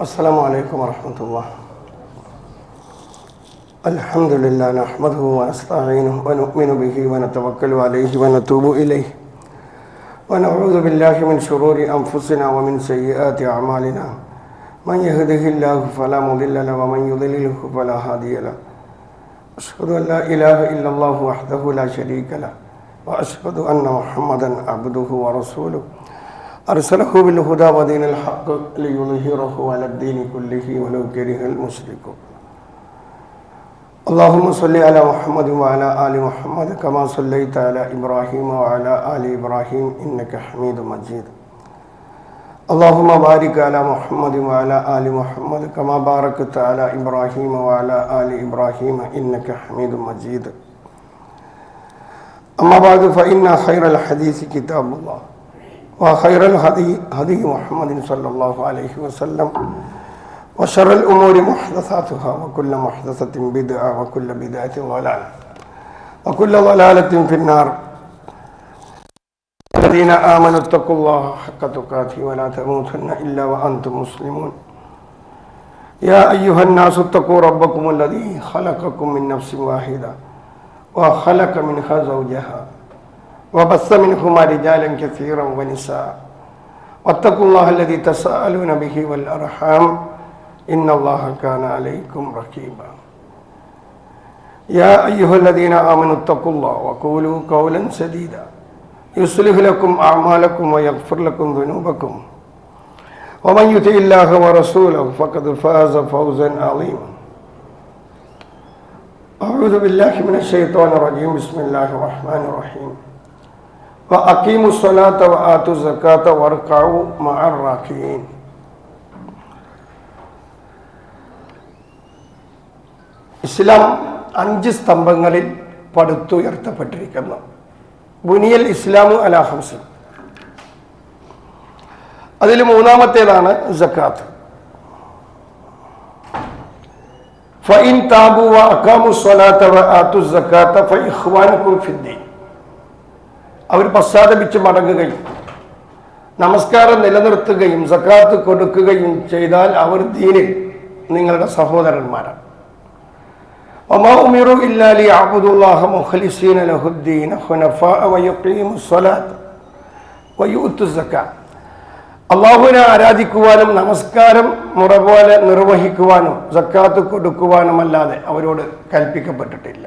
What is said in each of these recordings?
السلام عليكم ورحمة الله. الحمد لله نحمده ونستعينه ونؤمن به ونتوكل عليه ونتوب إليه ونعوذ بالله من شرور أنفسنا ومن سيئات أعمالنا. من يهده الله فلا مضل له ومن يضلله فلا هادي له. أشهد أن لا إله إلا الله وحده لا شريك له وأشهد أن محمدا عبده ورسوله أرسله بالهدى ودين الحق ليظهره على الدين كله ولو كره المشركون. اللهم صل على محمد وعلى آل محمد كما صليت على إبراهيم وعلى آل إبراهيم إنك حميد مجيد. اللهم بارك على محمد وعلى آل محمد كما باركت على إبراهيم وعلى آل إبراهيم إنك حميد مجيد. أما بعد فإن خير الحديث كتاب الله وخير الهدي هدي محمد صلى الله عليه وسلم وشر الأمور محدثاتها وكل محدثة بدعة وكل بدعة ضلالة وكل ضلالة في النار. الذين آمنوا اتقوا الله حق تقاته ولا تموتن إلا وأنتم مسلمون. يا أيها الناس اتقوا ربكم الذي خلقكم من نفس واحدة وخلق منها زوجها وبث منهما رجالا كثيرا ونساء واتقوا الله الذي تساءلون به والأرحام إن الله كان عليكم رقيبا. يا أيها الذين آمنوا اتقوا الله وقولوا قولا سديدا يصلح لكم أعمالكم ويغفر لكم ذنوبكم ومن يطع الله ورسوله فقد فاز فوزا عظيما. أعوذ بالله من الشيطان الرجيم. بسم الله الرحمن الرحيم. وأقيموا الصلاة وآتوا الزكاة واركعوا مع الراكعين. ഇസ്ലാം 5 സ്തംഭങ്ങളിൽ പടുത്തുയർത്തപ്പെട്ടിരിക്കുന്നു. ബുനിയൽ ഇസ്ലാമു അലാ ഖംസ്. അതിൽ മൂന്നാമത്തേതാണ് സക്കാത്ത്. ഫഇൻ താബു വഅഖാമു സ്വലാത വആതു സക്കാത ഫഇഖ്വാനുകും ഫിദ്ദീൻ. അവർ പശ്ചാത്തപിച്ച് മടങ്ങുകയും നമസ്കാരം നിലനിർത്തുകയും സക്കാത്ത് കൊടുക്കുകയും ചെയ്താൽ അവർ ദീനിൽ നിങ്ങളുടെ സഹോദരന്മാരാണ്. വമാ ഉമിറു ഇല്ലാ ലിയഅബ്ദുല്ലാഹ മുഖ്ലിസീന ലഹുദ്ദീന ഹുനഫാഅ വയുഖീമുസ് സ്വലാത്ത വയുഅത്തുസ് സക്കാത്ത്. അല്ലാഹുവിനെ ആരാധിക്കുവാനും നമസ്കാരം മുറ പോലെ നിർവഹിക്കുവാനും സക്കാത്ത് കൊടുക്കുവാനുമല്ലാതെ അവരോട് കൽപ്പിക്കപ്പെട്ടിട്ടില്ല.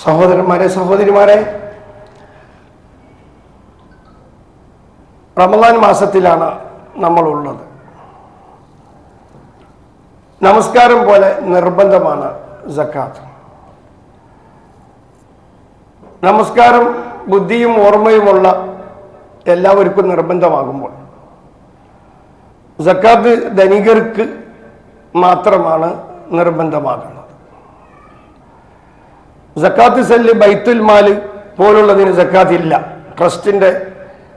സഹോദരന്മാരെ, സഹോദരിമാരെ, റമദാൻ മാസത്തിലാണ് നമ്മളുള്ളത്. നമസ്കാരം പോലെ നിർബന്ധമാണ് സക്കാത്ത്. നമസ്കാരം ബുദ്ധിയും ഓർമ്മയുമുള്ള എല്ലാവർക്കും നിർബന്ധമാകുമ്പോൾ സക്കാത്ത് ധനികർക്ക് മാത്രമാണ് നിർബന്ധമാകുന്നത്. സക്കാത്ത് സെല്ല്, ബൈത്തുൽ മാല് പോലുള്ളതിന് സക്കാത്ത് ഇല്ല. ട്രസ്റ്റിന്റെ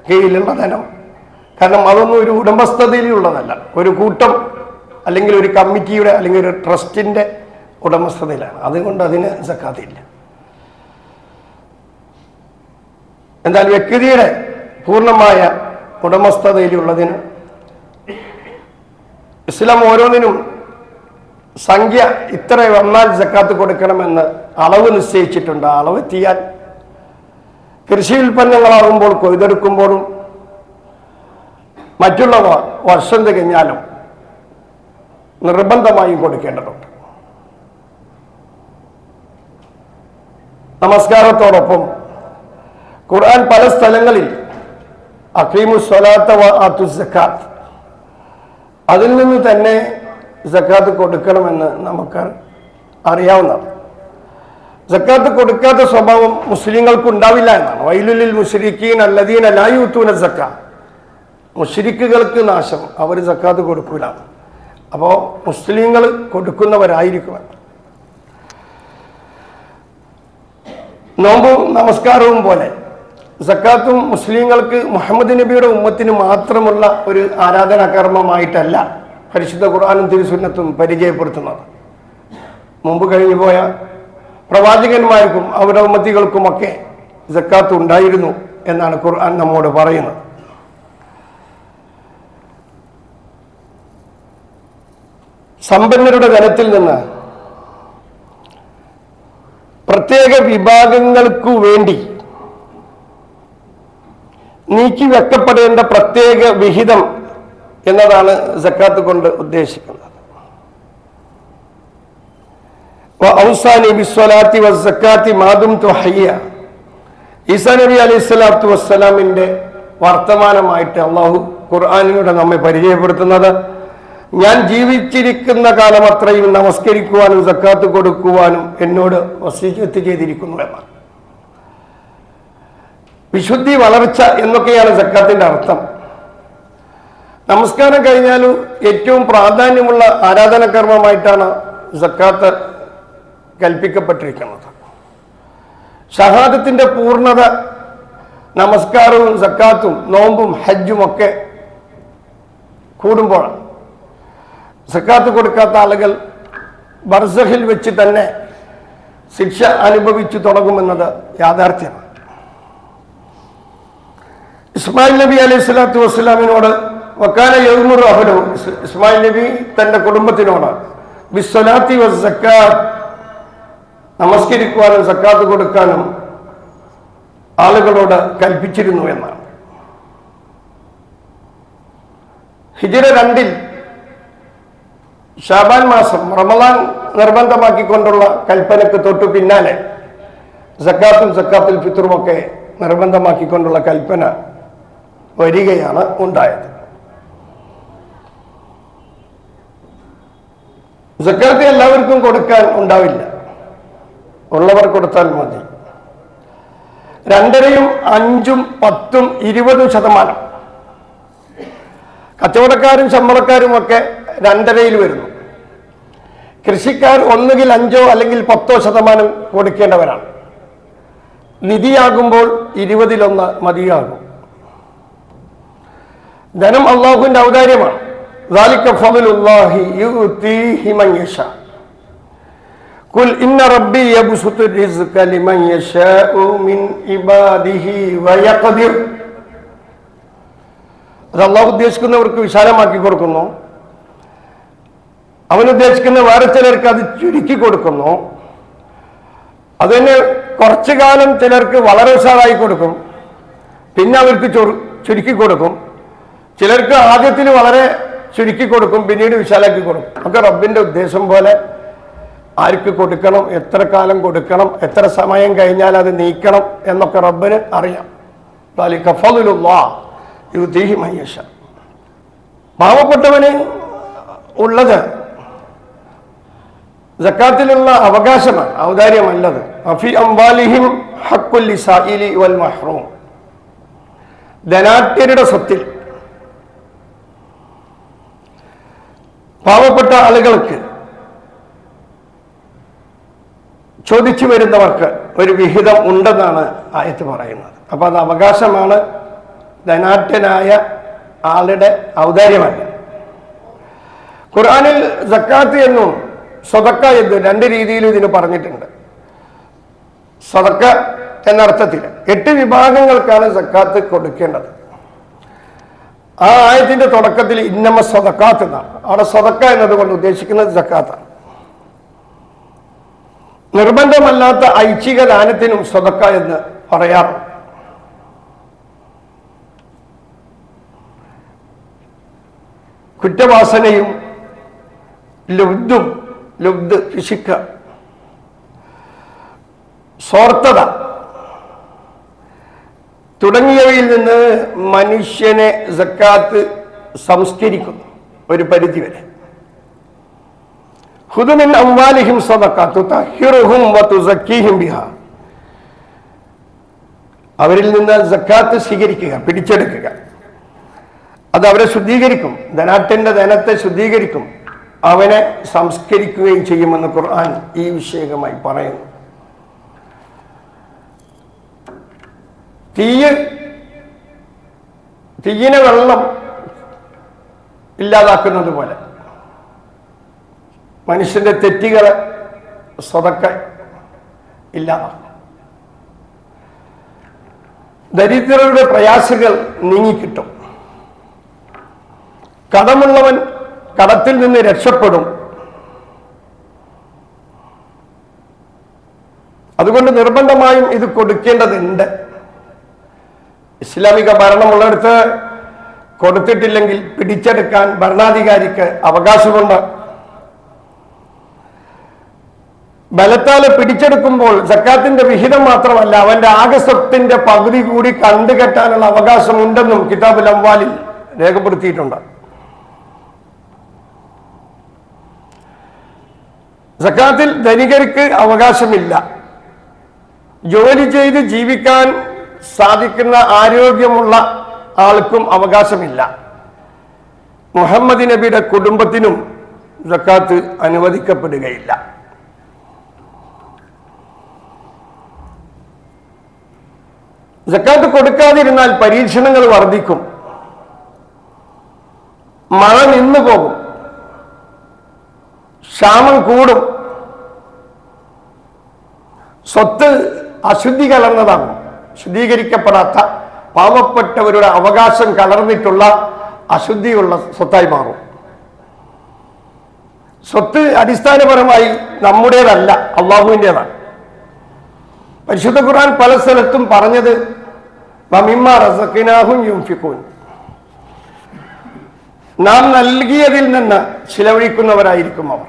കീഴിലുള്ള ധനം. കാരണം അതൊന്നും ഒരു ഉടമസ്ഥതയിലുള്ളതല്ല. ഒരു കൂട്ടം അല്ലെങ്കിൽ ഒരു കമ്മിറ്റിയുടെ അല്ലെങ്കിൽ ഒരു ട്രസ്റ്റിന്റെ ഉടമസ്ഥതയിലാണ്. അതുകൊണ്ട് അതിന് സക്കാത്ത് ഇല്ല. എന്നാൽ വ്യക്തിയുടെ പൂർണ്ണമായ ഉടമസ്ഥതയിലുള്ളതിന് ഇസ്ലാം ഓരോന്നിനും സംഖ്യ ഇത്ര വന്നാൽ സക്കാത്ത് കൊടുക്കണമെന്ന് അളവ് നിശ്ചയിച്ചിട്ടുണ്ട്. അളവ് എത്തിയാൽ കൃഷി ഉൽപ്പന്നങ്ങളാകുമ്പോൾ കൊയ്തെടുക്കുമ്പോഴും മറ്റുള്ള വർഷം തികഞ്ഞാലും നിർബന്ധമായും കൊടുക്കേണ്ടതുണ്ട്. നമസ്കാരത്തോടൊപ്പം ഖുർആൻ പല സ്ഥലങ്ങളിൽ അഖീമുസ് സ്വലാത്ത വആത്തുസ് സക്കാത്ത്, അതിൽ നിന്ന് തന്നെ സക്കാത്ത് കൊടുക്കണമെന്ന് നമുക്ക് അറിയാവുന്നതാണ്. സക്കാത്ത് കൊടുക്കാത്ത സ്വഭാവം മുസ്ലിങ്ങൾക്ക് ഉണ്ടാവില്ല എന്നാണ്. വൈലുലിൽ മുശ്രിക്കീൻ അല്ലദീന ലാ യൂതൂന സക്കാത്ത്. മുശ്രിക്കുകൾക്ക് നാശം, അവർ സക്കാത്ത് കൊടുക്കൂല. അപ്പോൾ മുസ്ലിങ്ങൾ കൊടുക്കുന്നവരായിരിക്കും. നോമ്പും നമസ്കാരവും പോലെ സക്കാത്തും മുസ്ലിങ്ങൾക്ക് മുഹമ്മദ് നബിയുടെ ഉമ്മത്തിന് മാത്രമുള്ള ഒരു ആരാധനാകർമ്മമായിട്ടല്ല പരിശുദ്ധ ഖുർആനും തിരുസുന്നത്തും പരിചയപ്പെടുത്തുന്നത്. മുമ്പ് കഴിഞ്ഞു പോയ പ്രവാചകന്മാർക്കും അവരുടെ ഉമ്മത്തികൾക്കുമൊക്കെ സക്കാത്ത് ഉണ്ടായിരുന്നു എന്നാണ് ഖുർആൻ നമ്മോട് പറയുന്നത്. സമ്പന്നരുടെ ധനത്തിൽ നിന്ന് പ്രത്യേക വിഭാഗങ്ങൾക്കു വേണ്ടി നീക്കി വെക്കപ്പെടേണ്ട പ്രത്യേക വിഹിതം എന്നതാണ് സക്കാത്ത് കൊണ്ട് ഉദ്ദേശിക്കുന്നത്. ഔസാനി ബിസ്വലാത്തി വസ്സക്കാത്തി മാദുംതു ഹയ്യ. ഈസാ നബി അലൈഹി സ്വലാത്തു വസ്സലാമിന്റെ വർത്തമാനമായിട്ട് അള്ളാഹു ഖുർആനിലൂടെ നമ്മെ പരിചയപ്പെടുത്തുന്നത്, ഞാൻ ജീവിച്ചിരിക്കുന്ന കാലം അത്രയും നമസ്കരിക്കുവാനും സക്കാത്ത് കൊടുക്കുവാനും എന്നോട് വസിയത്ത് ചെയ്തിരിക്കുന്നു എന്നാണ്. വിശുദ്ധി, വളർച്ച എന്നൊക്കെയാണ് സക്കാത്തിന്റെ അർത്ഥം. നമസ്കാരം കഴിഞ്ഞാലും ഏറ്റവും പ്രാധാന്യമുള്ള ആരാധനകർമ്മമായിട്ടാണ് സക്കാത്ത് കൽപ്പിക്കപ്പെട്ടിരിക്കുന്നത്. ഷഹാദത്തിന്റെ പൂർണ്ണത നമസ്കാരവും സക്കാത്തും നോമ്പും ഹജ്ജും ഒക്കെ കൂടുമ്പോഴാണ്. സക്കാത്ത് കൊടുക്കാത്ത ആളുകൾ ബർസഖിൽ വെച്ച് തന്നെ ശിക്ഷ അനുഭവിച്ചു തുടങ്ങുമെന്നത് യാഥാർത്ഥ്യമാണ്. ഇസ്മായിൽ നബി അലൈഹി സ്വലാത്തു വസ്സലാമിനോട് വക്കാന യൗമുർ അഹ്ലു, ഇസ്മായിൽ നബി തന്റെ കുടുംബത്തിനോട് ബിസ്സലാത്തി വസ്സക്കാത്ത്, നമസ്കരിക്കുവാനും സക്കാത്ത് കൊടുക്കാനും ആളുകളോട് കൽപ്പിച്ചിരുന്നു എന്നാണ്. ഹിജ്റ 2 ഷാബാൻ മാസം റമളാൻ നിർബന്ധമാക്കിക്കൊണ്ടുള്ള കൽപ്പനക്ക് തൊട്ടു പിന്നാലെ സക്കാത്തും സക്കാത്തുൽ ഫിത്റുമൊക്കെ നിർബന്ധമാക്കിക്കൊണ്ടുള്ള കൽപ്പന വരികയാണ് ഉണ്ടായത്. സക്കാത്ത് എല്ലാവർക്കും കൊടുക്കാൻ ഉണ്ടാവില്ല, ഉള്ളവർ കൊടുത്താൽ മതി. 2.5%, 5%, 10%, 20%. കച്ചവടക്കാരും ശമ്പളക്കാരും ഒക്കെ 2.5% വരുന്നു. കൃഷിക്കാർ ഒന്നുകിൽ 5% അല്ലെങ്കിൽ 10% കൊടുക്കേണ്ടവരാണ്. നിധിയാകുമ്പോൾ 20% മതിയാകും. ധനം അള്ളാഹുവിന്റെ ഔദാര്യമാണ്. ذَلِكَ فَضْلُ اللَّهِ يُؤْتِيهِ مَنْ يَشَاءُ قُلْ إِنَّ رَبِّي يَبْسُطُ الرِّزْقَ لِمَنْ يَشَاءُ مِنْ عِبَادِهِ وَيَقْدِرُ. അത് അള്ളാഹു ഉദ്ദേശിക്കുന്നവർക്ക് വിശാലമാക്കി കൊടുക്കുന്നു, അവനുദ്ദേശിക്കുന്ന വേറെ ചിലർക്ക് അത് ചുരുക്കി കൊടുക്കുന്നു. അതിന് കുറച്ചു കാലം ചിലർക്ക് വളരെ ഉഷാറായി കൊടുക്കും, പിന്നെ അവർക്ക് ചുരുക്കി കൊടുക്കും. ചിലർക്ക് ആദ്യത്തിന് വളരെ ചുരുക്കി കൊടുക്കും, പിന്നീട് വിശാലാക്കി കൊടുക്കും. ഒക്കെ റബ്ബിന്റെ ഉദ്ദേശം പോലെ ആർക്ക് കൊടുക്കണം, എത്ര കാലം കൊടുക്കണം, എത്ര സമയം കഴിഞ്ഞാൽ അത് നീക്കണം എന്നൊക്കെ റബ്ബിന് അറിയാം. പാവപ്പെട്ടവന് ഉള്ളത് സക്കാത്തിലുള്ള അവകാശമാണ്, ഔദാര്യമല്ലത്. ധനാഢ്യരുടെ സ്വത്തിൽ പാവപ്പെട്ട ആളുകൾക്ക് ചോദിച്ചു വരുന്നവർക്ക് ഒരു വിഹിതം ഉണ്ടെന്നാണ് ആയത്ത് പറയുന്നത്. അപ്പൊ അത് അവകാശമാണ്, ധനാഢ്യനായ ആളുടെ ഔദാര്യമല്ല. ഖുർആനിൽ സക്കാത്ത് എന്നും സ്വതക്ക എന്നും 2 രീതിയിലും ഇതിന് പറഞ്ഞിട്ടുണ്ട്. സ്വതക്ക എന്നർത്ഥത്തിൽ 8 വിഭാഗങ്ങൾക്കാണ് സക്കാത്ത് കൊടുക്കേണ്ടത്. ആ ആയത്തിന്റെ തുടക്കത്തിൽ ഇന്നമ സ്വതക്കാത്ത് എന്നാണ്. അവിടെ സ്വതക്ക എന്നതുകൊണ്ട് ഉദ്ദേശിക്കുന്നത് സക്കാത്താണ്. നിർബന്ധമല്ലാത്ത ഐച്ഛിക ദാനത്തിനും സ്വതക്ക എന്ന് പറയാറുണ്ട്. കുറ്റവാസനയും ലുബ്ദ് പിശുക്ക, സ്വാർത്ഥത തുടങ്ങിയവയിൽ നിന്ന് മനുഷ്യനെ സക്കാത്ത് സംസ്കരിക്കുന്നു ഒരു പരിധിവരെ. ഖുദ് മിൻ അംവാലിഹിം സദഖ തുതഹിറുഹും വതുസക്കീഹിം ബിഹാ. അവരിൽ നിന്ന് സക്കാത്ത് സ്വീകരിക്കുക, പിടിച്ചെടുക്കുക. അത് അവരെ ശുദ്ധീകരിക്കും, ധനാഢ്യന്റെ ധനത്തെ ശുദ്ധീകരിക്കും, അവനെ സംസ്കരിക്കുകയും ചെയ്യുമെന്ന് ഖുർആൻ ഈ വിഷയകമായി പറയുന്നു. തീയിനെ വെള്ളം ഇല്ലാതാക്കുന്നത് പോലെ മനുഷ്യന്റെ തെറ്റുകളെ സ്വതക്ക ഇല്ലാതാക്കും. ദരിദ്രരുടെ പ്രയാസങ്ങൾ നീങ്ങിക്കിട്ടും. കടമുള്ളവൻ കടത്തിൽ നിന്ന് രക്ഷപ്പെടും. നിർബന്ധമായും ഇത് കൊടുക്കേണ്ടതുണ്ട്. ഇസ്ലാമിക ഭരണമുള്ളിടത്ത് കൊടുത്തിട്ടില്ലെങ്കിൽ പിടിച്ചെടുക്കാൻ ഭരണാധികാരിക്ക് അവകാശമുണ്ട്. ബലത്താൽ പിടിച്ചെടുക്കുമ്പോൾ സക്കാത്തിന്റെ വിഹിതം മാത്രമല്ല, അവന്റെ ആകെ സ്വത്തിന്റെ പകുതി കൂടി കണ്ടുകെട്ടാനുള്ള അവകാശമുണ്ടെന്നും കിതാബുൽ അംവാലിൽ രേഖപ്പെടുത്തിയിട്ടുണ്ട്. സക്കാത്തിൽ ധനികർക്ക് അവകാശമില്ല. ജോലി ചെയ്ത് ജീവിക്കാൻ സാധിക്കുന്ന ആരോഗ്യമുള്ള ആൾക്കും അവകാശമില്ല. മുഹമ്മദ് നബിയുടെ കുടുംബത്തിനും സക്കാത്ത് അനുവദിക്കപ്പെടുകയില്ല. സക്കാത്ത് കൊടുക്കാതിരുന്നാൽ പരീക്ഷണങ്ങൾ വർദ്ധിക്കും, മഴ നിന്നു പോകും, ക്ഷാമം കൂടും, സ്വത്ത് അശുദ്ധി കലർന്നതാണ്. ശുദ്ധീകരിക്കപ്പെടാത്ത പാവപ്പെട്ടവരുടെ അവകാശം കലർന്നിട്ടുള്ള അശുദ്ധിയുള്ള സ്വത്തായി മാറും. സ്വത്ത് അടിസ്ഥാനപരമായി നമ്മുടേതല്ല, അള്ളാഹുവിൻ്റെതാണ്. പരിശുദ്ധ ഖുർആൻ പല സ്ഥലത്തും പറഞ്ഞത് വമിമ്മാ റസഖ്നാഹും യുൻഫിഖൂൻ, നാം നൽകിയതിൽ നിന്ന് ചിലവഴിക്കുന്നവരായിരിക്കും അവർ.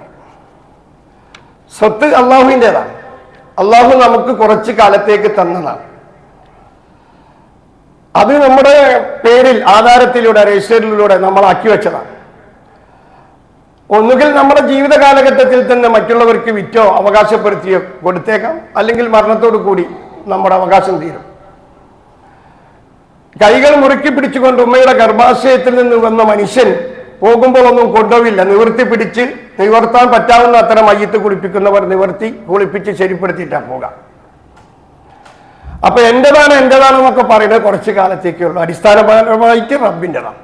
സ്വത്ത് അള്ളാഹുവിൻ്റെതാണ്. അള്ളാഹു നമുക്ക് കുറച്ച് കാലത്തേക്ക് തന്നതാണ്. അത് നമ്മുടെ പേരിൽ ആധാരത്തിലൂടെ രജിസ്റ്ററിലൂടെ നമ്മൾ ആക്കി വെച്ചതാണ്. ഒന്നുകിൽ നമ്മുടെ ജീവിത കാലഘട്ടത്തിൽ തന്നെ മറ്റുള്ളവർക്ക് വിറ്റോ അവകാശപ്പെടുത്തിയോ കൊടുത്തേക്കാം, അല്ലെങ്കിൽ മരണത്തോടു കൂടി നമ്മുടെ അവകാശം തീരും. കൈകൾ മുറുക്കി പിടിച്ചുകൊണ്ട് ഉമ്മയുടെ ഗർഭാശയത്തിൽ നിന്ന് വന്ന മനുഷ്യൻ പോകുമ്പോൾ ഒന്നും കൊണ്ടുപോവില്ല. നിവർത്തി പിടിച്ച് നിവർത്താൻ പറ്റാവുന്ന അത്തരം മയ്യത്ത് കുളിപ്പിക്കുന്നവർ നിവർത്തി കുളിപ്പിച്ച് ശരിപ്പെടുത്തിയിട്ടാണ് പോകാം. അപ്പൊ എന്റേതാണെന്നൊക്കെ പറയുന്നത് കുറച്ചു കാലത്തേക്കുള്ളൂ. അടിസ്ഥാനപരമായിട്ട് റബ്ബിൻ്റെതാണ്.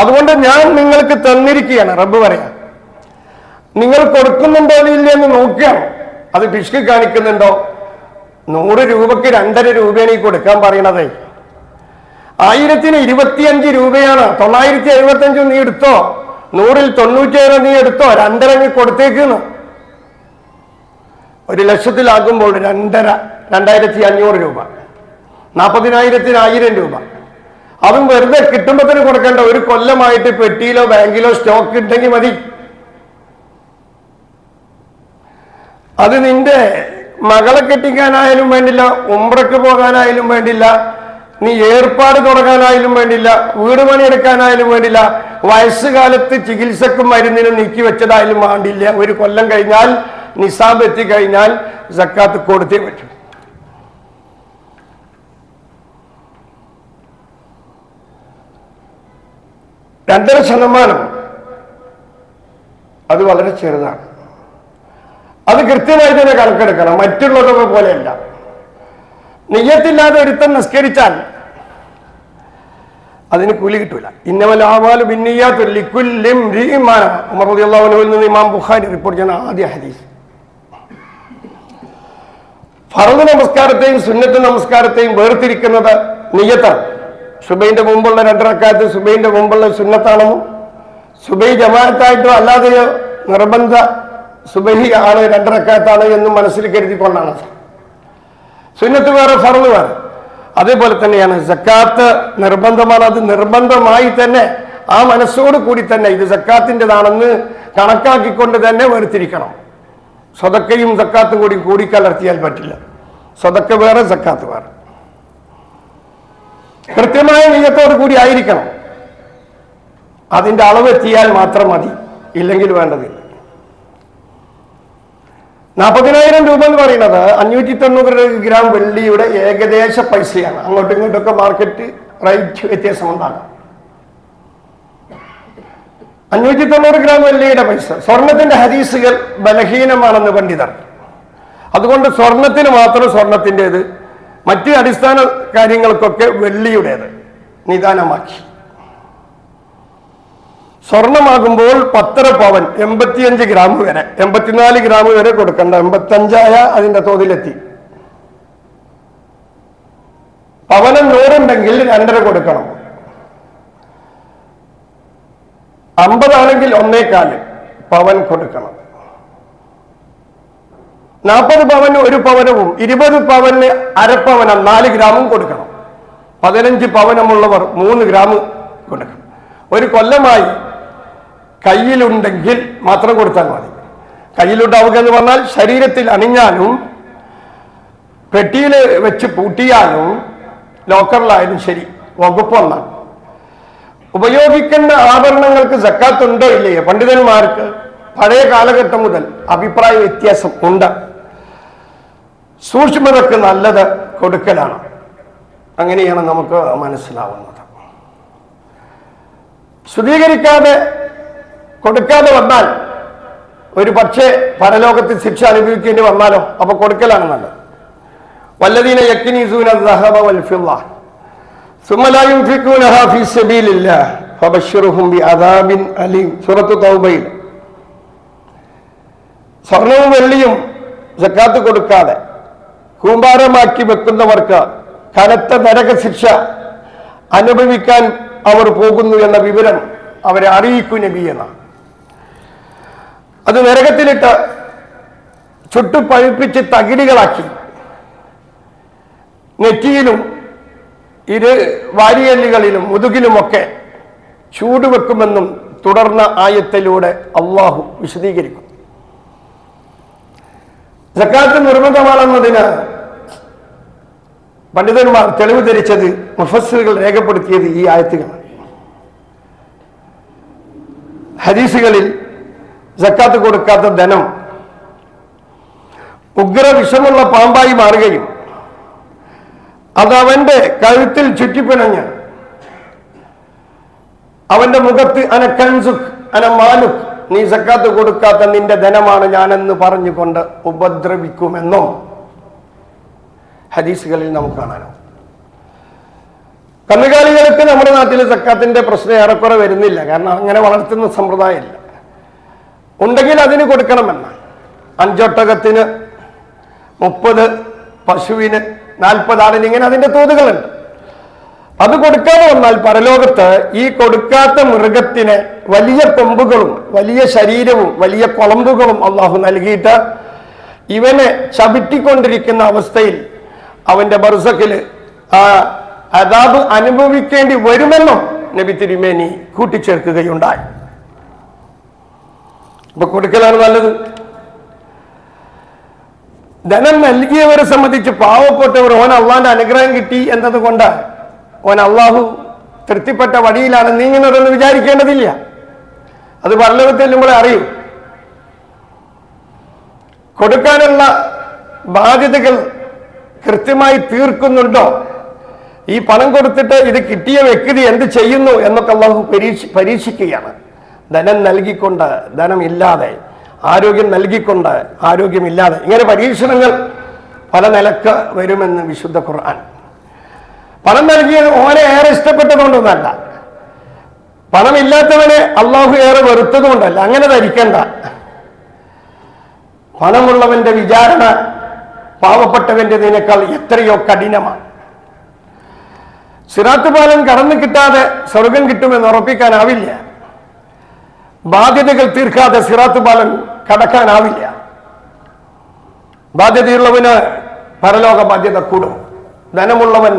അതുകൊണ്ട് ഞാൻ നിങ്ങൾക്ക് തന്നിരിക്കുകയാണ്. റബ്ബ് പറയാം, നിങ്ങൾ കൊടുക്കുന്നുണ്ടോ ഇല്ലെന്ന് നോക്കുകയാണ്. അത് പിശുക്ക് കാണിക്കുന്നുണ്ടോ? 100 രൂപയ്ക്ക് 2.5 രൂപയാണ് ഈ കൊടുക്കാൻ പറയണത്. 1000-ന് 25 രൂപയാണ്. 975 നീ എടുത്തോ, 100-ൽ 97 നീ എടുത്തോ, 2.5 നീ കൊടുത്തേക്കുന്നു. 1,00,000-ലാകുമ്പോൾ 2,500 രൂപ, 40,000-ന് 1000 രൂപ. അതും വെറുതെ കിട്ടുമ്പോഴത്തേന് കൊടുക്കേണ്ട. ഒരു കൊല്ലമായിട്ട് പെട്ടിയിലോ ബാങ്കിലോ സ്റ്റോക്ക് ഉണ്ടെങ്കിൽ മതി. അത് നിന്റെ മകളെ കെട്ടിക്കാനായാലും വേണ്ടില്ല, ഉംറയ്ക്ക് പോകാനായാലും വേണ്ടില്ല, നീ ഏർപ്പാട് തുടങ്ങാനായാലും വേണ്ടില്ല, വീട് പണിയെടുക്കാനായാലും വേണ്ടില്ല, വയസ്സുകാലത്ത് ചികിത്സക്കും മരുന്നിനും നീക്കി വെച്ചതായാലും വേണ്ടില്ല. ഒരു കൊല്ലം കഴിഞ്ഞാൽ, നിസാബ് എത്തിക്കഴിഞ്ഞാൽ സക്കാത്ത് കൊടുത്തേ പറ്റും. രണ്ടര ശതമാനം അത് വളരെ ചെറുതാണ്. അത് കൃത്യമായി തന്നെ കണക്കെടുക്കണം. മറ്റുള്ളതൊക്കെ പോലെയല്ല. നിയ്യത്തില്ലാതെ ഒരുത്തൻ നിസ്കരിച്ചാൽ അതിന് കൂലി കിട്ടൂല. ഇന്നമൽ അഅ്മാലു ബിന്നിയ്യാത്തി ലികുല്ലി ഇംറിഇൻ മാ നവ. ഉമർ റളിയല്ലാഹു അൻഹുവിൽ നിന്ന് ഇമാം ബുഖാരി റിപ്പോർട്ട് ചെയ്യുന്ന ആദ്യ ഹദീസ്. ഫർദ് നമസ്കാരത്തെയും സുന്നത്ത് നമസ്കാരത്തെയും വേർതിരിക്കുന്നത് നിയ്യത്താണ്. സുബൈന്റെ മുമ്പുള്ള 2 റക്അത്ത് സുബൈന്റെ മുമ്പുള്ള സുന്നത്താണെന്നും, സുബൈ ജമാഅത്തായിട്ടോ അല്ലാതെയോ നിർബന്ധ സുബഹി ആണ് 2 റക്അത്താണ് എന്നും മനസ്സിൽ കരുതിക്കൊണ്ടാണ്. സുന്നത്ത് വേറെ, ഫർദ് വേറെ. അതേപോലെ തന്നെയാണ് സക്കാത്ത് നിർബന്ധമാണ്. അത് നിർബന്ധമായി തന്നെ ആ മനസ്സോട് കൂടി തന്നെ ഇത് സക്കാത്തിൻ്റെതാണെന്ന് കണക്കാക്കിക്കൊണ്ട് തന്നെ വേർതിരിക്കണം. സദക്കയും സക്കാത്തും കൂടി കൂടിക്കലർത്തിയാൽ പറ്റില്ല. സദക്ക വേറെ, സക്കാത്ത് വേറെ. കൃത്യമായ നിയ്യത്തോടു കൂടി ആയിരിക്കണം. അതിന്റെ അളവ് എത്തിയാൽ മാത്രം മതി, ഇല്ലെങ്കിൽ വേണ്ടതില്ല. 40,000 രൂപ എന്ന് പറയുന്നത് 590 ഗ്രാം വെള്ളിയുടെ ഏകദേശ പൈസയാണ്. അങ്ങോട്ടും ഇങ്ങോട്ടൊക്കെ മാർക്കറ്റ് റേറ്റ് വ്യത്യാസമുണ്ടാകാം. 590 ഗ്രാം വെള്ളിയുടെ പൈസ. സ്വർണത്തിന്റെ ഹദീസുകൾ ബലഹീനമാണെന്ന് പണ്ഡിതർ. അതുകൊണ്ട് സ്വർണത്തിന് മാത്രം സ്വർണത്തിൻ്റെത്, മറ്റ് അടിസ്ഥാന കാര്യങ്ങൾക്കൊക്കെ വെള്ളിയുടേത് നിദാനമാക്കി. സ്വർണമാകുമ്പോൾ 10 പവൻ 85 ഗ്രാം വരെ, 84 ഗ്രാം വരെ കൊടുക്കണ്ട. 85 അതിന്റെ തോതിലെത്തി. പവനം 100 ഉണ്ടെങ്കിൽ 2.5 കൊടുക്കണം. 50 ആണെങ്കിൽ 1.25 പവൻ കൊടുക്കണം. 40 പവന് 1 പവനവും 20 പവന് അരപ്പവന 4 ഗ്രാമും കൊടുക്കണം. 15 പവനമുള്ളവർ 3 ഗ്രാം കൊടുക്കണം. ഒരു കൊല്ലമായി കയ്യിലുണ്ടെങ്കിൽ മാത്രം കൊടുത്താൽ മതി. കയ്യിലുണ്ടാവുക എന്ന് പറഞ്ഞാൽ ശരീരത്തിൽ അണിഞ്ഞാലും പെട്ടിയിൽ വെച്ച് പൂട്ടിയാലും ലോക്കറിലായാലും ശരി, വകുപ്പൊന്നാണ്. ഉപയോഗിക്കുന്ന ആഭരണങ്ങൾക്ക് സക്കാത്ത് ഉണ്ടോ ഇല്ലയോ? പണ്ഡിതന്മാർക്ക് പഴയ കാലഘട്ടം മുതൽ അഭിപ്രായ വ്യത്യാസം ഉണ്ട്. സൂക്ഷ്മതക്ക് നല്ലത് കൊടുക്കലാണ്. അങ്ങനെയാണ് നമുക്ക് മനസ്സിലാവുന്നത്. ശുദ്ധീകരിക്കാതെ കൊടുക്കാതെ വന്നാൽ ഒരു പക്ഷേ പരലോകത്തിൽ ശിക്ഷ അനുഭവിക്കേണ്ടി വന്നാലോ? അപ്പൊ കൊടുക്കലാണ് നല്ലത്. വല്ലദീന യക്നീസൂന ദഹബ വൽ ഫിദ്ദ ثم لا ينفقونها في سبيل الله فبشرهم بعذاب أليم. സൂറത്ത് തൗബയിൽ സ്വർണവും വെള്ളിയും സക്കാത്ത് കൊടുക്കാതെ കൂമ്പാരമാക്കി വെക്കുന്നവർക്ക് കനത്ത നരകശിക്ഷ അനുഭവിക്കാൻ അവർ പോകുന്നു എന്ന വിവരം അവരെ അറിയിക്കൂ നബി എന്നാണ്. അത് നരകത്തിലിട്ട് ചുട്ടുപഴുപ്പിച്ച് തകിടുകളാക്കി നെറ്റിയിലും വാരിയല്ലുകളിലും മുതുകിലുമൊക്കെ ചൂടുവെക്കുമെന്നും തുടർന്ന ആയത്തിലൂടെ അള്ളാഹു വിശദീകരിക്കും. സക്കാത്ത് നിർബന്ധമാണെന്നതിന് പണ്ഡിതന്മാർ തെളിവ് ധരിച്ചത്, മുഫസ്സിറുകൾ രേഖപ്പെടുത്തിയത് ഈ ആയത്തുകളാണ്. ഹദീസുകളിൽ സക്കാത്ത് കൊടുക്കാത്ത ധനം ഉഗ്ര വിഷമുള്ള പാമ്പായി മാറുകയും അത് അവന്റെ കഴുത്തിൽ ചുറ്റിപ്പിണഞ്ഞ് അവന്റെ മുഖത്ത് അന കൻസുഖ് അന മാലുഖ്, നീ സക്കാത്ത് കൊടുക്കാത്ത നിന്റെ ധനമാണ് ഞാനെന്ന് പറഞ്ഞുകൊണ്ട് ഉപദ്രവിക്കുമെന്നും ഹദീസുകളിൽ നമുക്ക് കാണാനോ. കന്നുകാലികൾക്ക് നമ്മുടെ നാട്ടിൽ സക്കാത്തിന്റെ പ്രശ്നം ഏറെക്കുറെ വരുന്നില്ല. കാരണം അങ്ങനെ വളർത്തുന്ന സമ്പ്രദായമില്ല. ഉണ്ടെങ്കിൽ അതിന് കൊടുക്കണമെന്നാണ്. 5 ഒട്ടകത്തിന് 30, പശുവിന് 40 ആടിന്, ഇങ്ങനെ അതിന്റെ തോതുകളുണ്ട്. അത് കൊടുക്കാതെ വന്നാൽ പരലോകത്ത് ഈ കൊടുക്കാത്ത മൃഗത്തിന് വലിയ കൊമ്പുകളും വലിയ ശരീരവും വലിയ കുളമ്പുകളും അള്ളാഹു നൽകിയിട്ട് ഇവനെ ചവിട്ടിക്കൊണ്ടിരിക്കുന്ന അവസ്ഥയിൽ അവന്റെ ബർസഖില് ആ അദാബ് അനുഭവിക്കേണ്ടി വരുമെന്നും നബി തിരുമേനി കൂട്ടിച്ചേർക്കുകയുണ്ടായി. അപ്പൊ കൊടുക്കലാണ് നല്ലത്. ധനം നൽകിയവരെ സംബന്ധിച്ച് പാവപ്പെട്ടവർ ഓൻ അള്ളാന്റെ അനുഗ്രഹം കിട്ടി എന്നതുകൊണ്ട് ഓൻ അള്ളാഹു തൃപ്തിപ്പെട്ട വഴിയിലാണ് നീങ്ങുന്നതെന്ന് വിചാരിക്കേണ്ടതില്ല. അത് പരലോകത്തിൽ നമ്മളെ അറിയും. കൊടുക്കാനുള്ള ബാധ്യതകൾ കൃത്യമായി തീർക്കുന്നുണ്ടോ, ഈ പണം കൊടുത്തിട്ട് ഇത് കിട്ടിയ വ്യക്തി എന്ത് ചെയ്യുന്നു എന്നൊക്കെ അള്ളാഹു പരീക്ഷിക്കുകയാണ്. ധനം നൽകിക്കൊണ്ട് ധനമില്ലാതെ, ആരോഗ്യം നൽകിക്കൊണ്ട് ആരോഗ്യമില്ലാതെ, ഇങ്ങനെ പരീക്ഷണങ്ങൾ പല നിലക്ക് വരുമെന്ന് വിശുദ്ധ ഖുർആൻ. പണം നൽകിയത് ഓനെ ഏറെ ഇഷ്ടപ്പെട്ടതുകൊണ്ടൊന്നല്ല, പണമില്ലാത്തവനെ അള്ളാഹു ഏറെ വെറുത്തതുകൊണ്ടല്ല. അങ്ങനെ ധരിക്കണ്ട. പണമുള്ളവന്റെ വിചാരണ പാവപ്പെട്ടവന്റേതിനേക്കാൾ എത്രയോ കഠിനമാണ്. സിറാത്ത് പാലം കടന്നു കിട്ടാതെ സ്വർഗം കിട്ടുമെന്ന് ഉറപ്പിക്കാനാവില്ല. ബാധ്യതകൾ തീർക്കാതെ സിറാത്ത് പാലം കടക്കാനാവില്ല. ബാധ്യതയുള്ളവന് പരലോക ബാധ്യത കൂടും. ധനമുള്ളവൻ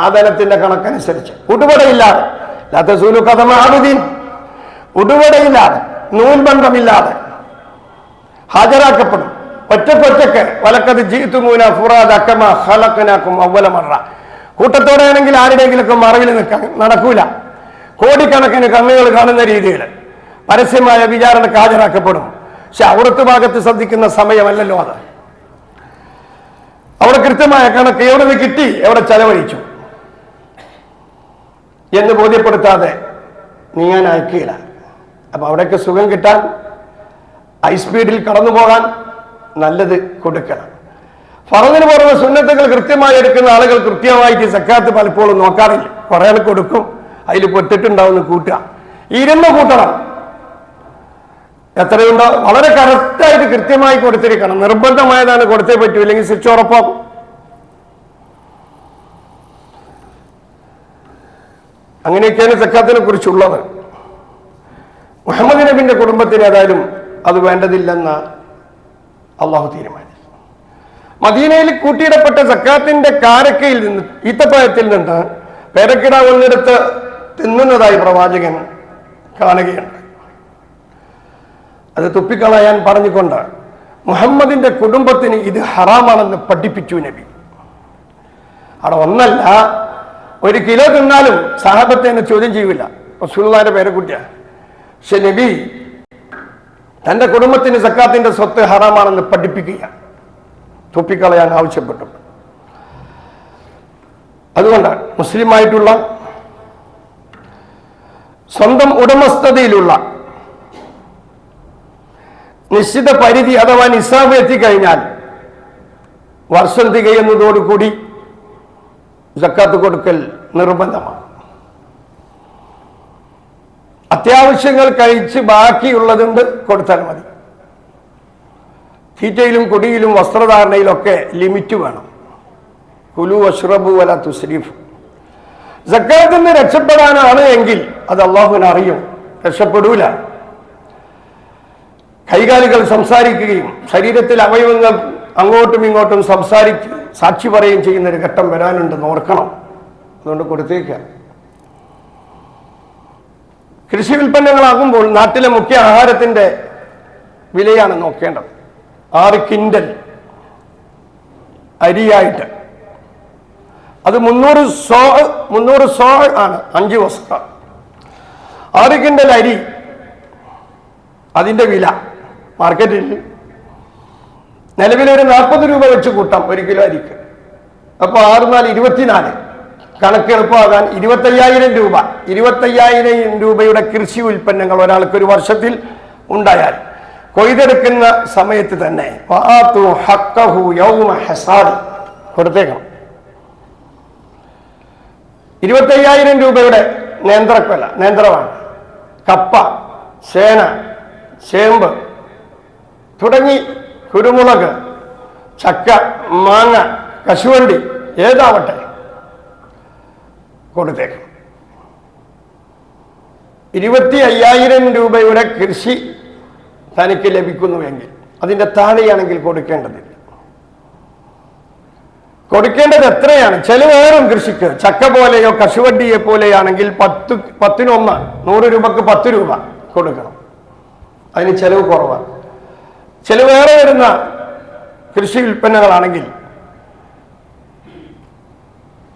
ആ ധനത്തിന്റെ കണക്കനുസരിച്ച് ഉടുപടയില്ലാതെ, ഉടുപടയില്ലാതെ, നൂൽബന്ധമില്ലാതെ ഹാജരാക്കപ്പെടും. ഒറ്റക്കൊറ്റക്ക് വലക്കത് ജീത്തുമൂന ഫുറാദ കമാ ഖലഖനാകും അവ്വല മറ. കൂട്ടത്തോടെ ആണെങ്കിൽ ആരുടെയെങ്കിലൊക്കെ മറവിൽ നിൽക്കാൻ നടക്കൂല. കോടിക്കണക്കിന് കണ്ണുകൾ കാണുന്ന രീതിയിൽ പരസ്യമായ വിചാരണക്ക് ഹാജരാക്കപ്പെടും. പക്ഷെ അവിടുത്തെ ഭാഗത്ത് ശ്രദ്ധിക്കുന്ന സമയമല്ലല്ലോ അത്. അവിടെ കൃത്യമായ കണക്ക് എവിടെ നിന്ന് കിട്ടി, എവിടെ ചെലവഴിച്ചു എന്ന് ബോധ്യപ്പെടുത്താതെ നീങ്ങാൻ അയക്കുകയില്ല. അപ്പൊ അവിടെയൊക്കെ സുഖം കിട്ടാൻ, ഹൈസ്പീഡിൽ കടന്നു പോകാൻ നല്ലത് കൊടുക്കണം. ഫറദിന് പുറമെ സുന്നത്തുകൾ കൃത്യമായി എടുക്കുന്ന ആളുകൾ കൃത്യമായിട്ട് സക്കാത്ത് പലപ്പോഴും നോക്കാറില്ല. കുറെ ആൾ കൊടുക്കും, അതിൽ പൊട്ടിട്ടുണ്ടാവുന്ന കൂട്ടുക, ഇരുന്ന് കൂട്ടണം. എത്രയുണ്ടോ വളരെ കറക്റ്റായിട്ട് കൃത്യമായി കൊടുത്തിരിക്കണം. നിർബന്ധമായതാണ് കൊടുത്തേ പറ്റൂ, ഇല്ലെങ്കിൽ സ്വിച്ച് ഉറപ്പാക്കും. അങ്ങനെയൊക്കെയാണ് സക്കാത്തിനെ കുറിച്ചുള്ളത്. മുഹമ്മദ് നബിന്റെ കുടുംബത്തിന് ഏതായാലും അത് വേണ്ടതില്ലെന്ന് അള്ളാഹു തീരുമാനിച്ചു. മദീനയിൽ കൂട്ടിയിടപ്പെട്ട സക്കാത്തിന്റെ കാരക്കയിൽ നിന്ന്, ഈത്തപ്പഴത്തിൽ നിന്ന് പേരക്കിടാവെന്നെടുത്ത് തിന്നുന്നതായി പ്രവാചകൻ കാണുകയുണ്ട്. അത് തുപ്പിക്കളയാൻ പറഞ്ഞുകൊണ്ട് മുഹമ്മദിന്റെ കുടുംബത്തിന് ഇത് ഹറാമാണെന്ന് പഠിപ്പിച്ചു നബി. അവിടെ ഒന്നല്ല, 1 കിലോ തിന്നാലും സഹാബത്തെ എന്നെ ചോദ്യം ചെയ്യില്ല, റസൂലുള്ളാഹിന്റെ പേരക്കുട്ടിയാണ്. പക്ഷെ നബി തന്റെ കുടുംബത്തിന് സക്കാത്തിന്റെ സ്വത്ത് ഹറാമാണെന്ന് പഠിപ്പിക്കുക, തുപ്പിക്കളയാൻ ആവശ്യപ്പെട്ടു. അതുകൊണ്ട് മുസ്ലിമായിട്ടുള്ള സ്വന്തം ഉടമസ്ഥതയിലുള്ള നിശ്ചിത പരിധി അഥവാ നിസാബ് എത്തിക്കഴിഞ്ഞാൽ വർഷം തികയുന്നതോടുകൂടി സക്കാത്ത് കൊടുക്കൽ നിർബന്ധമാണ്. അത്യാവശ്യങ്ങൾ കഴിച്ച് ബാക്കിയുള്ളതുണ്ട് കൊടുത്താൽ മതി. തീറ്റയിലും കുടിയിലും വസ്ത്രധാരണയിലൊക്കെ ലിമിറ്റ് വേണം. കുലു വഷ്റബു വല തുസ്രിഫു. സക്കാത്തിൽ നിന്ന് രക്ഷപ്പെടാനാണ് എങ്കിൽ അത് അള്ളാഹുവിന് അറിയും, രക്ഷപ്പെടൂല. കൈകാലുകൾ സംസാരിക്കുകയും ശരീരത്തിൽ അവയവങ്ങൾ അങ്ങോട്ടും ഇങ്ങോട്ടും സാക്ഷി പറയുകയും ചെയ്യുന്നൊരു ഘട്ടം വരാനുണ്ടെന്ന് ഓർക്കണം. അതുകൊണ്ട് കൊടുത്തേക്കുക. കൃഷി ഉൽപ്പന്നങ്ങളാകുമ്പോൾ നാട്ടിലെ മുഖ്യ ആഹാരത്തിന്റെ വിലയാണ് നോക്കേണ്ടത്. 6 കിൻഡൽ അരിയായിട്ട് അത് 300 സോ ആണ്, 5 വസ്ത്രം. 6 കിൻഡൽ അരി, അതിന്റെ വില മാർക്കറ്റിൽ നിലവിലൊരു 40 രൂപ വെച്ച് കൂട്ടാം 1 കിലോ അരിക്ക്. അപ്പൊ 6 4 24, കണക്ക് എളുപ്പമാകാൻ 25,000 രൂപ. 25,000 രൂപയുടെ കൃഷി ഉൽപ്പന്നങ്ങൾ ഒരാൾക്ക് ഒരു വർഷത്തിൽ ഉണ്ടായാൽ കൊയ്തെടുക്കുന്ന സമയത്ത് തന്നെ കൊടുത്തേക്കണം. 25,000 രൂപയുടെ നേന്ത്രമാണ്. കപ്പ, ചേന, ചേമ്പ് തുടങ്ങി കുരുമുളക്, ചക്ക, മാങ്ങ, കശുവണ്ടി ഏതാവട്ടെ കൊടുത്തേക്കും. 25,000 രൂപയുടെ കൃഷി തനിക്ക് ലഭിക്കുന്നുവെങ്കിൽ അതിൻ്റെ താഴെയാണെങ്കിൽ കൊടുക്കേണ്ടതില്ല. കൊടുക്കേണ്ടത് എത്രയാണ്? ചെലവേറും കൃഷിക്ക്. ചക്ക പോലെയോ കശുവണ്ടിയെ പോലെയാണെങ്കിൽ 10-1 100 രൂപക്ക് 10 രൂപ കൊടുക്കണം. അതിന് ചെലവ് കുറവാണ്. ചെലവേറെ വരുന്ന കൃഷി ഉൽപ്പന്നങ്ങളാണെങ്കിൽ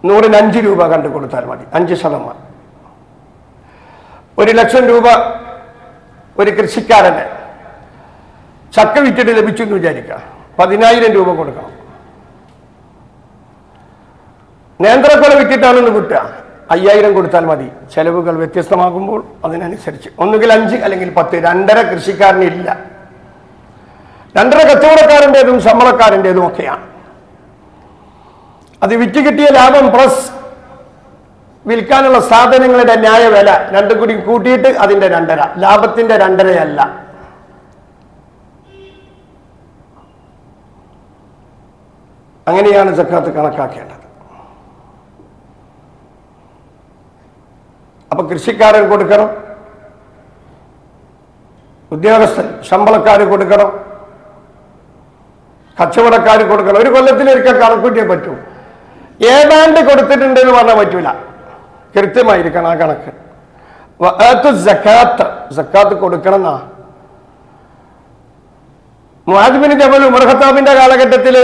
100-ന് 5 രൂപ കണ്ടു കൊടുത്താൽ മതി, 5%. 1 ലക്ഷം രൂപ ഒരു കൃഷിക്കാരന് ചക്ക വിറ്റിട്ട് ലഭിച്ചു എന്ന് വിചാരിക്കുക, 10,000 രൂപ കൊടുക്കണം. നേന്ത്രക്കൊല വിറ്റിട്ടാണെന്ന് കിട്ടുക, 5,000 കൊടുത്താൽ മതി. ചെലവുകൾ വ്യത്യസ്തമാകുമ്പോൾ അതിനനുസരിച്ച് ഒന്നുകിൽ 5 അല്ലെങ്കിൽ 10. 2.5 കൃഷിക്കാരനില്ല. 2.5 കച്ചവടക്കാരൻ്റെതും ശമ്പളക്കാരൻ്റെതും ഒക്കെയാണ്. അത് വിറ്റ് കിട്ടിയ ലാഭം പ്ലസ് വിൽക്കാനുള്ള സാധനങ്ങളുടെ ന്യായ വില രണ്ടും കൂടി കൂട്ടിയിട്ട് അതിന്റെ 2.5, ലാഭത്തിന്റെ 2.5 അങ്ങനെയാണ് സക്കാത്ത് കണക്കാക്കേണ്ടത്. അപ്പൊ കൃഷിക്കാരൻ കൊടുക്കണം, ഉദ്യോഗസ്ഥൻ ശമ്പളക്കാർ കൊടുക്കണം, കച്ചവടക്കാർ കൊടുക്കണം. ഒരു കൊല്ലത്തിലൊരിക്കൽ കണക്കൂട്ടിയേ പറ്റൂ. ഏതാണ്ട് കൊടുത്തിട്ടുണ്ടെന്ന് പറഞ്ഞാൽ പറ്റൂല, കൃത്യമായിരിക്കണം ആ കണക്ക്. സക്കാത്ത് കൊടുക്കണം എന്നാ. മുആദ് ബിൻ ജബൽ ഉമർ ഖത്താബിന്റെ കാലഘട്ടത്തിൽ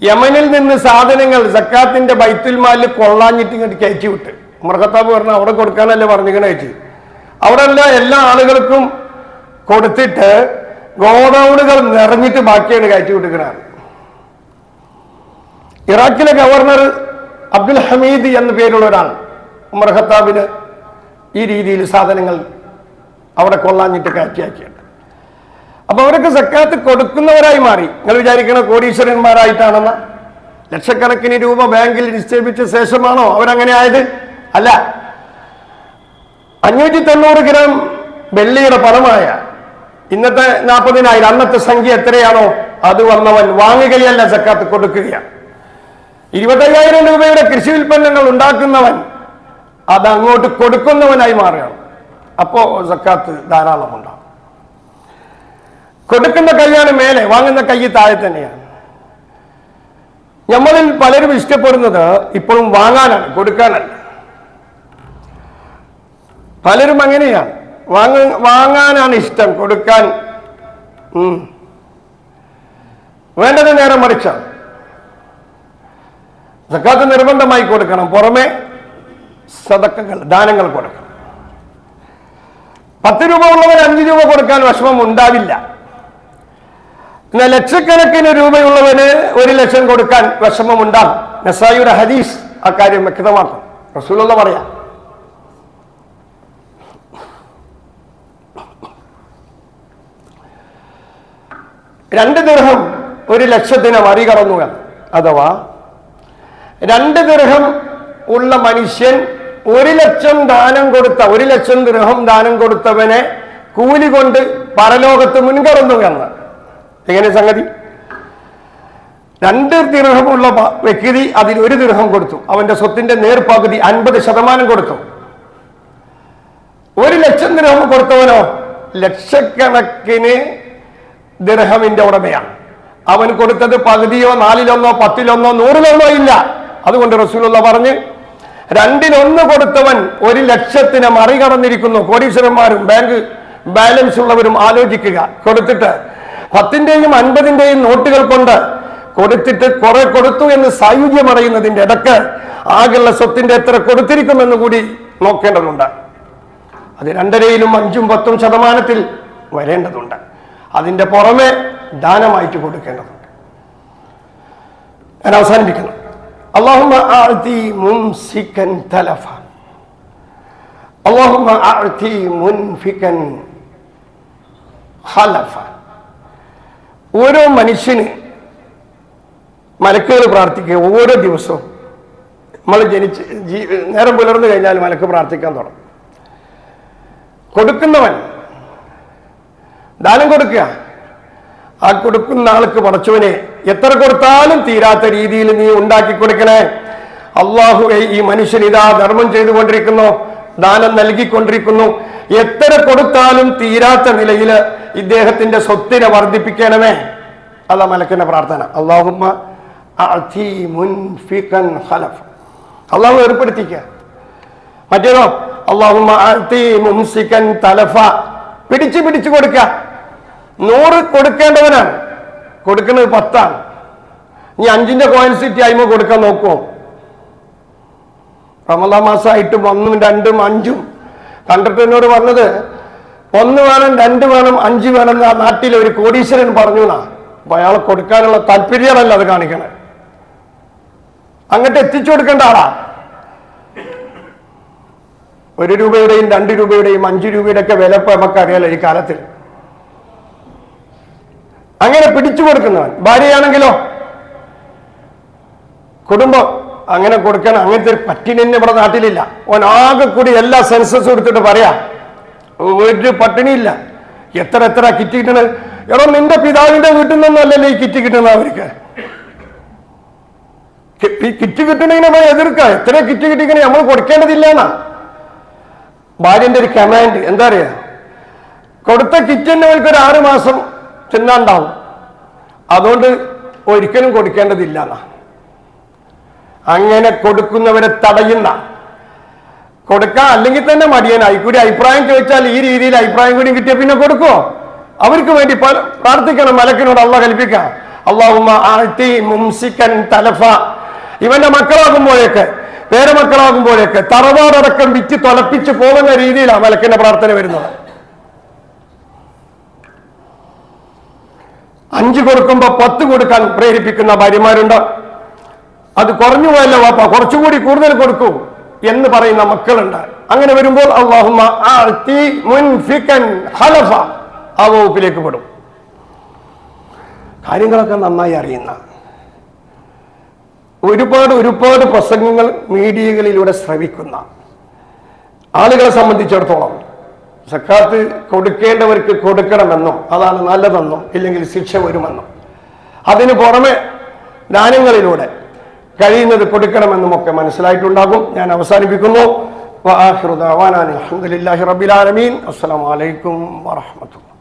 യമനിൽ നിന്ന് സാധനങ്ങൾ സക്കാത്തിന്റെ ബൈത്തുൽ മാലിൽ കൊള്ളാഞ്ഞിട്ട് ഇങ്ങോട്ട് കയറ്റി വിട്ട്. ഉമർ ഖത്താബ് പറഞ്ഞു അവിടെ കൊടുക്കാനല്ലേ പറഞ്ഞിങ്ങനെ കയറ്റി. അവിടെ എല്ലാ ആളുകൾക്കും കൊടുത്തിട്ട് ഗോഡൌണുകൾ നിറഞ്ഞിട്ട് ബാക്കിയാണ് കയറ്റി വിട്ടുകയാണ്. ഇറാഖിലെ ഗവർണർ അബ്ദുൽ ഹമീദ് എന്ന പേരുള്ള ഒരാൾ ഉമർ ഖത്താബിന് ഈ രീതിയിൽ സാധനങ്ങൾ അവിടെ കൊള്ളാഞ്ഞിട്ട് കയറ്റിയാക്കിയാണ്. അപ്പൊ അവരൊക്കെ സക്കാത്ത് കൊടുക്കുന്നവരായി മാറി. നിങ്ങൾ വിചാരിക്കണ കോടീശ്വരന്മാരായിട്ടാണെന്ന? ലക്ഷക്കണക്കിന് രൂപ ബാങ്കിൽ നിക്ഷേപിച്ച ശേഷമാണോ അവരങ്ങനെ ആയത്? അല്ല. 590 ഗ്രാം വെള്ളിയുടെ പണമായ ഇന്നത്തെ 40,000, അന്നത്തെ സംഖ്യ എത്രയാണോ അത് വന്നവൻ വാങ്ങുകയല്ല, സക്കാത്ത് കൊടുക്കുകയാണ്. 25,000 രൂപയുടെ കൃഷി ഉൽപ്പന്നങ്ങൾ ഉണ്ടാക്കുന്നവൻ അത് അങ്ങോട്ട് കൊടുക്കുന്നവനായി മാറുകയാണ്. അപ്പോ സക്കാത്ത് ധാരാളം ഉണ്ടാകും. കൊടുക്കുന്ന കൈയാണ് മേലെ, വാങ്ങുന്ന കൈ താഴെ തന്നെയാണ്. നമ്മളിൽ പലരും ഇഷ്ടപ്പെടുന്നത് ഇപ്പോഴും വാങ്ങാനാണ്, കൊടുക്കാനല്ല. പലരും അങ്ങനെയാണ്, വാങ്ങാനാണ് ഇഷ്ടം, കൊടുക്കാൻ വേണ്ടത് നേരെ മറിച്ചാണ്. സക്കാത്ത് നിർബന്ധമായി കൊടുക്കണം, പുറമെ സദക്കകൾ, ദാനങ്ങൾ കൊടുക്കണം. 10 രൂപ ഉള്ളവർ 5 രൂപ കൊടുക്കാൻ വിഷമം ഉണ്ടാവില്ല. എന്നാൽ ലക്ഷക്കണക്കിന് രൂപയുള്ളവന് 1 ലക്ഷം കൊടുക്കാൻ വിഷമം ഉണ്ടാകും. നസായിയുടെ ഹദീസ് അക്കാര്യം വ്യക്തമാക്കും. റസൂലുള്ള പറയാം, രണ്ട് ദിർഹം 1 ലക്ഷത്തിന് മറികടന്നു. അഥവാ 2 ദിർഹം ഉള്ള മനുഷ്യൻ 1 ലക്ഷം ദാനം കൊടുത്ത, 1 ലക്ഷം ദിർഹം ദാനം കൊടുത്തവനെ കൂലി കൊണ്ട് പരലോകത്ത് മുൻകടന്നു എന്ന്. എങ്ങനെ സംഗതി? 2 ദിർഹമുള്ള വ്യക്തി അതിൽ 1 ദിർഹം കൊടുത്തു, അവന്റെ സ്വത്തിന്റെ നേർപകുതി 50% കൊടുത്തു. 1 ലക്ഷം ദിർഹം കൊടുത്തവനോ ലക്ഷക്കണക്കിന് ദിർഹമിന്റെ ഉടമയാണ്. അവൻ കൊടുത്തത് പകുതിയോ 4-1, 10-1, 100-1 ഇല്ല. അതുകൊണ്ട് റസൂലുള്ള പറഞ്ഞ് 2-1 കൊടുത്തവൻ 1 ലക്ഷത്തിന് മറികടന്നിരിക്കുന്നു. കോടീശ്വരന്മാരും ബാങ്ക് ബാലൻസ് ഉള്ളവരും ആലോചിക്കുക. കൊടുത്തിട്ട് 10-ന്റെയും 50-ന്റെയും നോട്ടുകൾ കൊണ്ട് കൊടുത്തിട്ട് കുറെ കൊടുത്തു എന്ന് സായുജ്യം അറിയുന്നതിന്റെ ഇടക്ക് ആകെയുള്ള സ്വത്തിന്റെ എത്ര കൊടുത്തിരിക്കുമെന്ന് കൂടി നോക്കേണ്ടതുണ്ട്. അത് 2.5-ലും 5-ഉം 10-ഉം ശതമാനത്തിൽ വരേണ്ടതുണ്ട്. അതിന്റെ പുറമെ ദാനമായിട്ട് കൊടുക്കേണ്ടതുണ്ട്. ഞാൻ അവസാനിപ്പിക്കുന്നു. അല്ലാഹുമ്മ അഅതി മുംസികൻ തലഫ, അല്ലാഹുമ്മ അഅതി മുൻഫികൻ ഖലഫ. ഓരോ മനുഷ്യന് മലക്കുകൾ പ്രാർത്ഥിക്കുക. ഓരോ ദിവസവും നമ്മൾ നേരം പുലർന്നു കഴിഞ്ഞാൽ മലക്ക് പ്രാർത്ഥിക്കാൻ തുടങ്ങും. കൊടുക്കുന്നവൻ ദാനം കൊടുക്കുക. ആ കൊടുക്കുന്ന ആൾക്ക് പടച്ചവനെ എത്ര കൊടുത്താലും തീരാത്ത രീതിയിൽ നീ ഉണ്ടാക്കി കൊടുക്കണേ. അള്ളാഹുവേ, ഈ മനുഷ്യൻ ഇതാ ധർമ്മം ചെയ്തുകൊണ്ടിരിക്കുന്നു, ദാനം നൽകിക്കൊണ്ടിരിക്കുന്നു, എത്ര കൊടുത്താലും തീരാത്ത നിലയിൽ ഇദ്ദേഹത്തിന്റെ സ്വത്തിനെ വർദ്ധിപ്പിക്കണമേ. അതാ മലക്കിന്റെ പ്രാർത്ഥന. അല്ലാഹുമ്മ അഅതി മുൻഫികൻ ഖലഫ, അള്ളാഹു ഏർപ്പെടുത്തിക്കുക. മറ്റേതോ അല്ലാഹുമ്മ അഅതി മുംസികൻ തലഫ, പിടിച്ചു കൊടുക്കുക. 100 കൊടുക്കേണ്ടവനാണ്, കൊടുക്കുന്നത് 10 നീ 5-ന്റെ കോയിൻസ് ഇറ്റി ആയിമോ കൊടുക്കാൻ നോക്കുമോ? റമദാൻ മാസമായിട്ട് 1-ഉം 2-ഉം 5-ഉം കണ്ടിട്ട് എന്നോട് പറഞ്ഞത് 1 വേണം, 2 വേണം, 5 വേണം എന്ന് ആ നാട്ടിലെ ഒരു കോടീശ്വരൻ പറഞ്ഞു എന്നാ. അപ്പൊ അയാളെ കൊടുക്കാനുള്ള താല്പര്യമല്ല അത് കാണിക്കണേ. അങ്ങോട്ട് എത്തിച്ചു കൊടുക്കേണ്ട ആളാ. 1 രൂപയുടെയും 2 രൂപയുടെയും 5 രൂപയുടെ ഒക്കെ വില ഇപ്പൊ നമുക്കറിയാലോ ഈ കാലത്തിൽ. അങ്ങനെ പിടിച്ചു കൊടുക്കുന്നവൻ. ഭാര്യയാണെങ്കിലോ കുടുംബം അങ്ങനെ കൊടുക്കണം. അങ്ങനത്തെ ഒരു പട്ടിണി ഇവിടെ നാട്ടിലില്ല. ഓനാകെ കൂടി എല്ലാ സെൻസസ് എടുത്തിട്ട് പറയാ, ഒരു പട്ടിണിയില്ല. എത്ര കിറ്റ് കിട്ടണത്? എടോ, നിന്റെ പിതാവിന്റെ വീട്ടിൽ നിന്നല്ലല്ലോ ഈ കിറ്റ് കിട്ടുന്നത്. അവർക്ക് ഈ കിറ്റ് കിട്ടണതിനെ പോയി എതിർക്കുക. എത്ര കിറ്റ് കിട്ടിക്കണേ നമ്മൾ കൊടുക്കേണ്ടതില്ല എന്നാ ഭാര്യന്റെ ഒരു കമാൻഡ്. എന്താ പറയാ, കൊടുത്ത കിറ്റ് തന്നെ അവർക്ക് ഒരു 6 മാസം തിന്നാണ്ടാവും. അതുകൊണ്ട് ഒരിക്കലും കൊടുക്കേണ്ടതില്ല എന്നാ. അങ്ങനെ കൊടുക്കുന്നവരെ തടയുന്ന, കൊടുക്കാൻ അല്ലെങ്കിൽ തന്നെ മടിയനായി കൂടി അഭിപ്രായം ചോദിച്ചാൽ ഈ രീതിയിൽ അഭിപ്രായം കൂടി കിട്ടിയ പിന്നെ കൊടുക്കുമോ? അവർക്ക് വേണ്ടി പ്രാർത്ഥിക്കണം. മലക്കിനോട് അള്ളാഹ് കൽപ്പിക്കാം, അല്ലാഹുമ്മ അഅതി മുംസികൻ തലഫ. ഇവന്റെ മക്കളാകുമ്പോഴേക്ക്, പേരമക്കളാകുമ്പോഴേക്ക് തറവാടടക്കം വിറ്റ് തൊലപ്പിച്ച് പോകുന്ന രീതിയിലാണ് മലക്കിന്റെ പ്രാർത്ഥന വരുന്നത്. 5 കൊടുക്കുമ്പോ 10 കൊടുക്കാൻ പ്രേരിപ്പിക്കുന്ന ഭാര്യമാരുണ്ട്. അത് കുറഞ്ഞു പോയല്ലോ വാപ്പ, കുറച്ചുകൂടി കൂടുതൽ കൊടുക്കൂ എന്ന് പറയുന്ന മക്കളുണ്ട്. അങ്ങനെ വരുമ്പോൾ അല്ലാഹുമ്മ അഅതി മുൻഫികൻ ഖലഫ ആ വകുപ്പിലേക്ക് പെടും. കാര്യങ്ങളൊക്കെ നന്നായി അറിയുന്ന ഒരുപാട് പ്രസംഗങ്ങൾ മീഡിയകളിലൂടെ ശ്രവിക്കുന്ന ആളുകളെ സംബന്ധിച്ചിടത്തോളം സക്കാത്ത് കൊടുക്കേണ്ടവർക്ക് കൊടുക്കണമെന്നും അതാണ് നല്ലതെന്നും ഇല്ലെങ്കിൽ ശിക്ഷ വരുമെന്നും അതിന് പുറമെ ദാനങ്ങളിലൂടെ കഴിയുന്നത് കൊടുക്കണമെന്നും ഒക്കെ മനസ്സിലായിട്ടുണ്ടാകും. ഞാൻ അവസാനിപ്പിക്കുന്നു. വആഖിറു ദഅവാനാ അൽഹംദുലില്ലാഹി റബ്ബിൽ ആലമീൻ. അസ്സലാമു അലൈക്കും വറഹ്മത്തുള്ളാഹി.